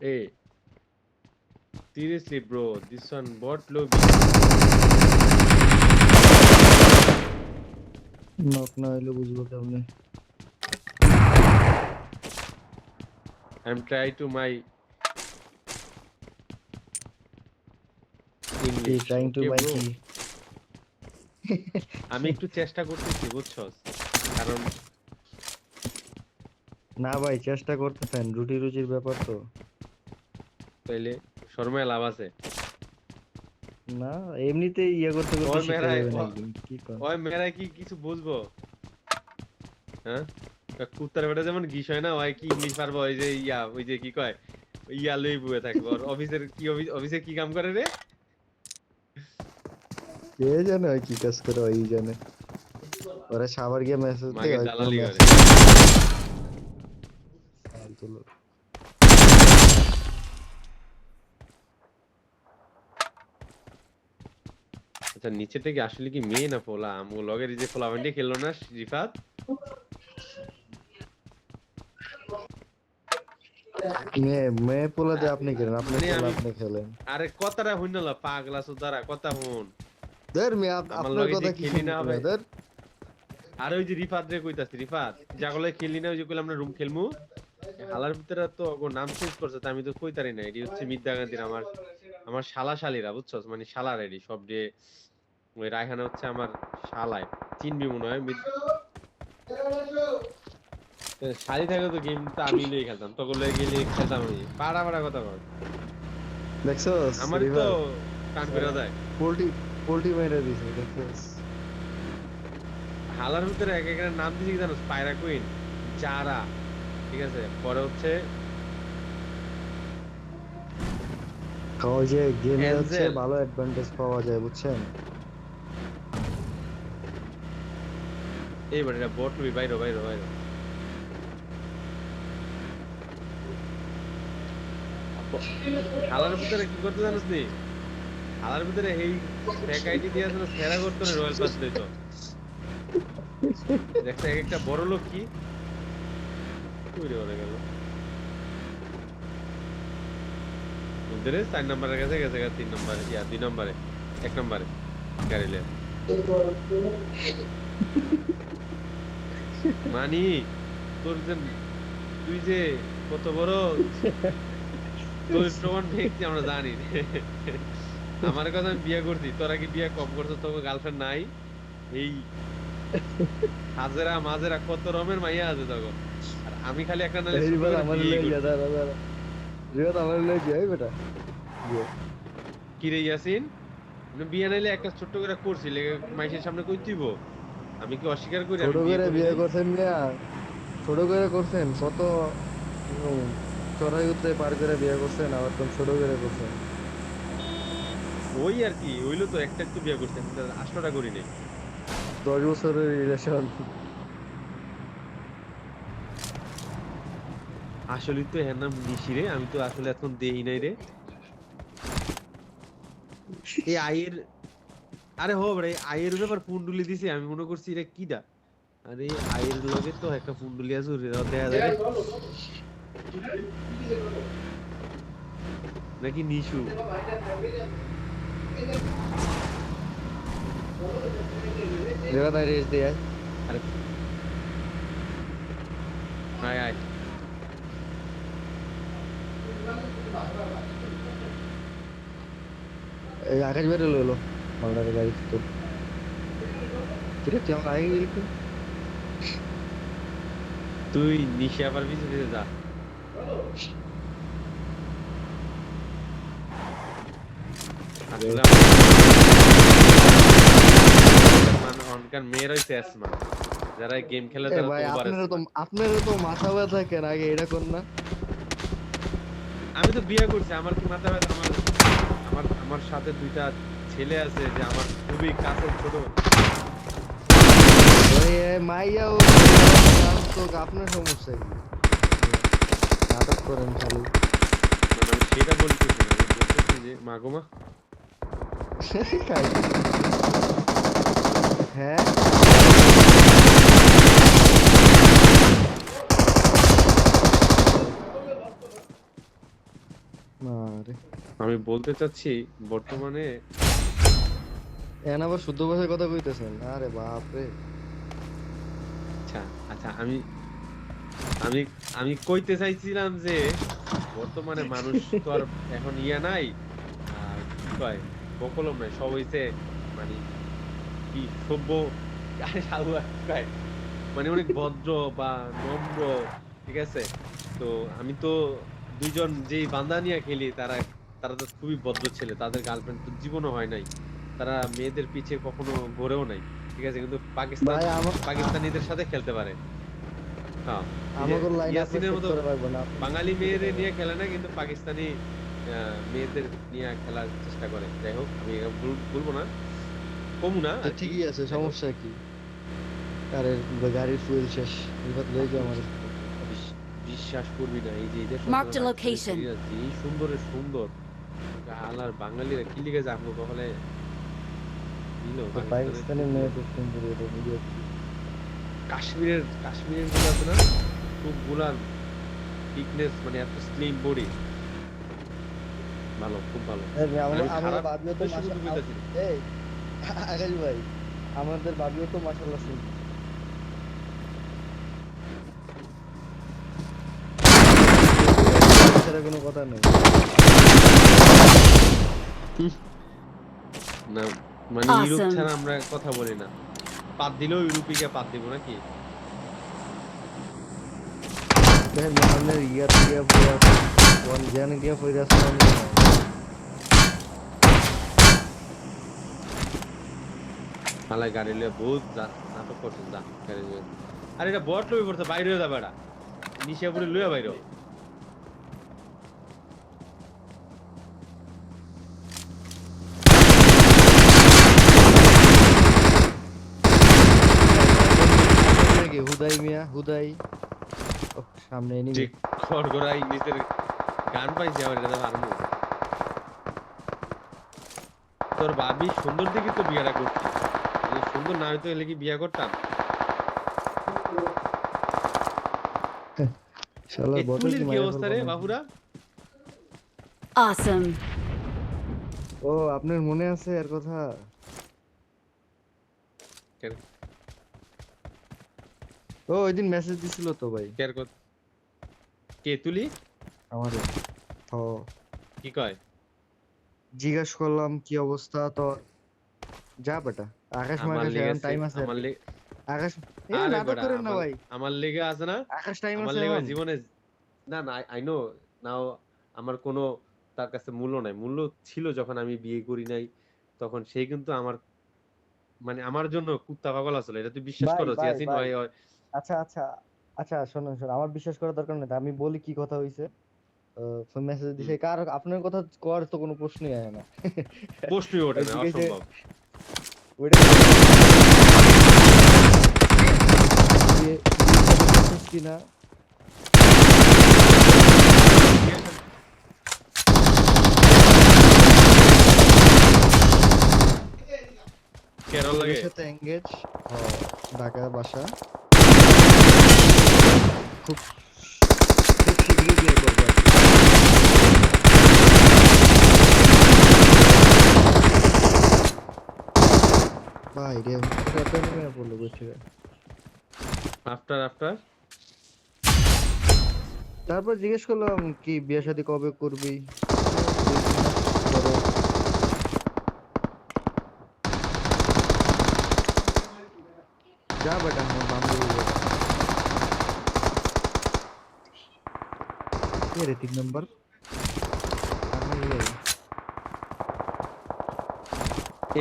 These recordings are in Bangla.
Hey, seriously, bro, this one bot lobby. Knock না হইলে বুঝবো কেমনে? I'm trying to my কি English. Trying to Okay, my bro. কি? আমি একটু চেষ্টা করতেছি, বুঝছস? কারণ না ভাই, চেষ্টা করতেছেন, রুটি রুজির ব্যাপার তো। তাইলে শর্মায় লাভ আছে। না, এমনিতেই ইয়ে করতে করতে ওই শিখে মেয়েরাই যাবেন একদিন, কি কর? ওই মেয়েরাই কি কিছু বুঝবো? হ্যাঁ? কুত্তার বেটা যেমন ঘিস হয় না, ওই কি ইংলিশ পারবো? ওই যে ওই যে কি কয়? ইয়া লই বুয়ে থাকবো। আর অফিসে কি কাম করে রে? কে জানে ওই কি কাজ করে, ওই জানে। ওরা সাবার গিয়ে মেসেজ দেয়, মাকে ওই কোনো দালালি করে। মেসেজ ফালতু লোক। আচ্ছা, নিচে থেকে আসলে কি মেয়ে না পোলা? আমগো লগের এই যে পোলা বান্ডি খেললো না রিফাত? মেয়ে মেয়ে পোলা দিয়ে আপনি খেলেন, আপনার মানে পোলা আমি আপনি খেলেন। আরে কথাটা হইন না পাগলা সুদারা কথা হন। ধর মেয়ে, আমার আপনার লগে যে কথা কি খেলি না শুনবো ভাই। ধর। আর ওই যে রিফাত রে কইতাছি, রিফাত জাগলে খেলি না, ওই যে কইলাম আমরা রুম খেলমু। হালার ভিতরে তো ওর নাম চেঞ্জ করছে, তা আমি তো কইতারি না। এটি হচ্ছে মিদ্যা গান্ধীর আমার আমার শালা শালিরা, বুঝছস? মানে শালা রেডি সব ডে। ওই রায়হানা হচ্ছে আমার শালায়, চিনবি মনে হয়। শালি থাকে তো গেম তো আমি লই খেলতাম, তখন লই গেলে খেলতাম আমি। পাড়া পাড়া কথা কর। দেখছস আমার তো রিভার, কান পেরা যায়। পোল্ট্রি পোল্ট্রি মেরে দিছে, দেখছস? হালার ভিতরে এক একটা নাম দিয়েছি কি জানো? স্পাইরা কুইন, জারা, ঠিক আছে, পরে হচ্ছে ওই যে গেমে হচ্ছে এঞ্জেল। ভালো অ্যাডভান্টেজ পাওয়া যায়, বুঝছেন? এইবার এটা বট লবি, বাইরো বাইরো বাইরো। হালার ভিতরে কি করতে জানোস নি? হালার ভিতরে এই ফেক আইডি দিয়ে আসলে সেরা করতো না, রয়্যাল পাস লইতো। দেখছে এক একটা বড় লোক কি উড়ে ওরে গেল। ওদের 4 নম্বরের কাছে গেছে, 3 নম্বরে, 2 নম্বরে, 1 নম্বরে গাড়ি লিয়ে। মানি তোর যে তুই যে কত বড় চরিত্রবান ব্যক্তি আমরা জানি। আমার কথা আমি বিয়ে করছি, তোরা কি বিয়ে কম করছো? তোর গার্লফ্রেন্ড নাই? এই হাজেরা মাজেরা কত রমের মাইয়া আছে তখন। আর আমি খালি একটা নালে ছোট রিভার করে আমার বিয়ে লয়ে যা, করছি। দাঁড়া দাঁড়া, রিভার আমার লয়ে যাই বেটা। ইয়ে, কি রে ইয়াসিন, মানে বিয়ে নাইলে একটা ছোট্ট করে করছি লেগে মাইসের সামনে কই তুইব? আমি কি অস্বীকার করি ছোট আমি বিয়ে করে করি বিয়ে নাই? করছেন মিয়া, ছোট করে করছেন কত, চড়াই উতরাই পার করে বিয়ে করছেন, আবার তুমি ছোট করে করছেন। ওই আর কি হইলো তো, একটা একটু বিয়ে করছি, 8টা করি নাই। 10 বছরের রিলেশন। আসলে তো এর নাম নিশি রে, আমি তো আসলে এখন দেই নাই রে। এই আয়ের, আরে হো রে, আয়ের ব্যাপার পুন্ডুলি দিছি, আমি মনে করছি এটা কিডা। আরে আয়ের লগে তো একটা পুন্ডুলি আছে, ওরে দেখা যায় রে। নাকি নিশু? রিভার তাই রেস দিয়ে আরে আয় আয়। এই আকাশ বেরো লইলো মালদারের গাড়ি তো। কিরে তুই আমার আগে গেলি কেন? তুই নিশি আবার পিছে পিছে যা। আসলে অনকার মেয়ের হইছে আসমান, যারা গেম খেলে এ তারা তো ভাই, ওভার আপনারও তো আসমান। আপনারও তো মাথা ব্যথা কেন, আগে এটা কর না। আমি তো বিয়ে করছি, আমার কি মাথা ব্যথা? আমার আমার আমার সাথে 2টা ছেলে আছে যে আমার খুবই কাছের ছোট। ওই মাইয়া ও তো আপনার সমস্যা কি? নাটক করেন খালি। মানে আমি সেটা বলতেছি না, আমি বলতেছি যে মাগো মা। খাই। হ্যাঁ, আরে আমি বলতে চাচ্ছি বর্তমানে এন আবার শুদ্ধ ভাষায় কথা কইতেছেন, আরে বাপ রে। আচ্ছা আচ্ছা আমি আমি আমি কইতে চাইছিলাম যে বর্তমানে মানুষ তো আর এখন ইয়া নাই, কি কয়, বকলম নাই, সব হইছে মানে কি সভ্য, আরে সাধু আর কি কয়, মানে অনেক ভদ্র বা নম্র, ঠিক আছে। তো আমি তো দুইজন যেই বান্দা নিয়ে খেলি তারা তারা তো খুবই ভদ্র ছেলে, তাদের গার্লফ্রেন্ড তো জীবনও হয় নাই, তারা মেয়েদের পিছে কখনো ঘোরেও নাই, ঠিক আছে, কিন্তু ভাই পাকিস্তানিদের সাথে খেলতে পারে। হ্যাঁ, এই যে আমাকে লাইন আপনি ইয়াসিনের সেট মতো করে রাখবেন না। বাঙালি মেয়েদের নিয়ে খেলে না, কিন্তু পাকিস্তানি মেয়েদের নিয়ে খেলার চেষ্টা করে। যাই হোক, আমি এটা বলবো না, কমু না তো আর কি। ঠিকই আছে, যাই হোক, সমস্যা কি? আরে গাড়ির ফুয়েল শেষ, এবার লয়ে যাও আমার। বিশ্বাস করবি না, এই যে এদের Marked a সচরাচর location. যে সুন্দরের সুন্দর আলার বাঙালিরা কি লিগে যে আমগো কখলে দিল তো পাকিস্তানের পাকিস্তানি চোখগুলো। মেয়ে তো সুন্দর, এটা ভিডিও। কাশ্মীরের গুলো আছে না, চোখগুলার থিকনেস, মানে এত স্লিম বডি, ভালো, খুব ভালো। মানে আমি আমার খারাপ ভাবিও তো উদ্দেশ্য কিন্তু কইতাছি না। এই আকাশ ভাই, আমাদের ভাবিও তো মাশাআল্লাহ সুন্দর। এছাড়া কোনো কথা নেই। না, মানে ইউরোপ Awesome. ছাড়া আমরা কথা বলি না, পাত দিলেও ইউরোপে গিয়ে পাত দিব নাকি। দেখেন আপনার ইয়া টিয়া পুরা কোন জানি দিয়া পয়রা আছে না। হালাই গাড়ি লিয়ে বহুত নাটক করছেন, যা গাড়ি লিয়ে। আরে এটা বট লই পড়ছে, বাইরে হয়ে যাবে এটা, নিশা পুরি লইয়া বাইরে। নাকি হুদাই মিয়া হুদাই। ওহ, সামনে এনিমি। ঠিক খড়গড়া ইংলিশের গান পাইছি আমার, এটা আরম্ভ। তোর ভাবি সুন্দর দেখি তো বিয়েটা করছি, যদি সুন্দর না হইতো এলে কি বিয়া করতাম। শালা এই বটের তুলির কি কি মাইরা অবস্থা ফেলবো রে নাকি? বাবুরা? Awesome. ও আপনার মনে আছে এর কথা? কের- ও ওইদিন মেসেজ দিছিল তো ভাই কের কে তুলি? আমারে। ও কি কয়? জিজ্ঞাসা করলাম কি অবস্থা তো, যা বেটা। আকাশ আমার মাকাশ এখন লেগেছে, টাইম আছে আর আমার কি। লেগে, আকাশ এ আরে নাটক বেটা করেন না আমার ভাই। আমার লেগে আছে না, আকাশ টাইম আমার আছে লেগে এখন। জীবনে, না না, আই নো নাও, আমার কোনো তার কাছে মূল্য নাই, মূল্য ছিল যখন আমি বিয়ে করি নাই, তখন সে কিন্তু আমার, মানে আমার জন্য কুত্তা পাগল আসলে, এটা তুই বিশ্বাস ভাই করো ভাই ইয়াসিন ভাই ভাই। আচ্ছা আচ্ছা আচ্ছা, শোনেন শোনেন, আমার বিশ্বাস করার দরকার নেই, আমি বলি কি কথা হইছে। ফোন মেসেজ হুম, দিছে কার, আপনার কথা কর তো কোনো প্রশ্নই আসে না। প্রশ্নই ওঠে ওই না, জিজ্ঞেসে অসম্ভব। ওইটা বিয়ে করছিস কিনা। কেরল ছেলের লাগে। সাথে এঙ্গেজ, ঢাকা বাসা, খুব খুব শীঘ্রই বিয়ে করবো আর কি। ভাই রে এত নিয়ে বললো বুঝছি। আফটার তারপর জিজ্ঞেস করলাম কি বিয়ে শাদী কবে করবি, 2-3 মাস পরে। যা বেটা আমার বান্ধবী বেটা। কে রে 3 নম্বর? আরে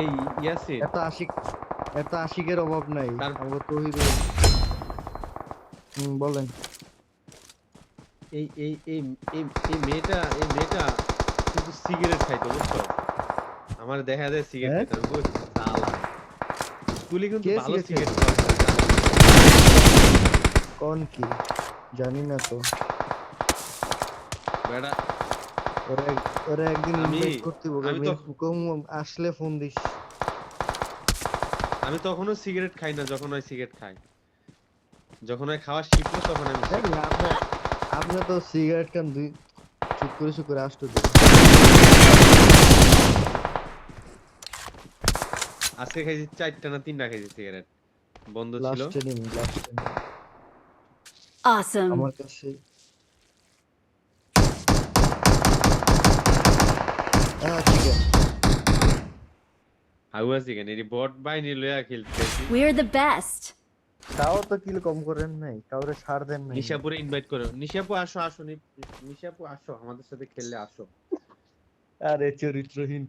এই ইয়াসিন, এত আশিক, এত আশিকের অভাব নাই তার আমাকে তহিদুল। বলেন। এই এই এই এই এই মেয়েটা কিন্তু সিগারেট খাইতো, বুঝছো? আমার দেখা যায় সিগারেট হ্যাঁ খাইতো, আমি বলছি সালা, তুলি কিন্তু কে ভালো সিগারেট সিগারেট খাইতো? খাওয়া জানে। কোন কি জানি না তো। বেটা, ওরা একদিন আমি ইনভাইট করতে হবে, আমি তো আসলে ফোন দিস। আমি তখনও সিগারেট খাই না, যখন ওই সিগারেট খাই, যখন ওই খাওয়া শিখলো তখন আমি দেখ শিখি। না, আপনার আপনি তো সিগারেট খান দুই চুপ করে আসতো তো। আজকে খাইছি 4টা না 3টা খাইছি সিগারেট, বন্ধ ছিল। Last training Awesome. আমার কাছে চিকেন। হাউয়া চিকেন এর বট বাইনি লইয়া খেলতেছি। We're the best. তাও তো কিল কম করেন নাই, কাউরে ছাড় দেন নাই। নিশাপুরে ইনভাইট করো, নিশাপু আসো আসো, নিশাপু আসো আমাদের সাথে খেললে আসো। আরে চরিত্রহীন।